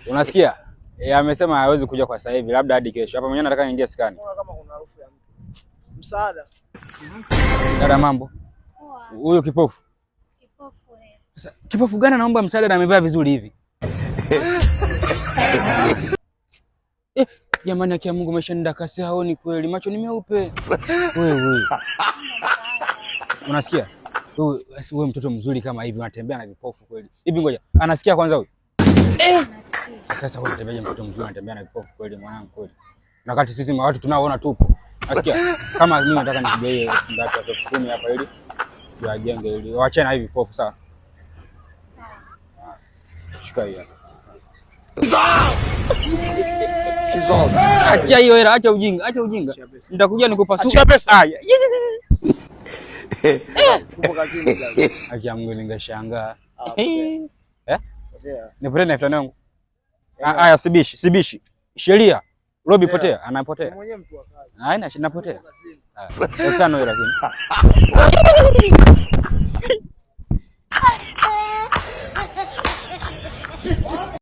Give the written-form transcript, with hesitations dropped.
Unasikia? Amesema hawezi kuja kwa sasa hivi, labda hadi kesho. Hapa mwenyewe nataka niingie skani. Kama kuna harufu ya mtu. Msaada. Dada, mambo? Huyo kipofu. Kipofu wewe. Sasa kipofu gani anaomba msaada na amevaa vizuri hivi? Jamani, akia Mungu umeshaenda kasi, haoni kweli, macho ni meupe. Wewe. Unasikia? Wewe mtoto mzuri kama hivi unatembea na vipofu kweli. Hivi ngoja, anasikia kwanza huyu? Sasa wewe unatembea mtoto mzuri anatembea na vipofu kweli mwanangu kweli. Na wakati sisi watu tunaoona tupo. Nasikia? Kama mimi nataka nipigie 10,000 hapa ili tuajenge ili waachane na hivi vipofu sawa. Sawa. Shika hiyo. Acha hiyo hela, acha ujinga, acha ujinga. Nitakuja nikupasuka. Acha pesa. Tupo kazini jamaa. Acha Mungu ningeshangaa. Nipotea na fulani wangu. Aya, sibishi. Sheria. Robi potea, anapotea. Mwenyewe mtu wa kazi. Haina, napotea. 5,000 lakini.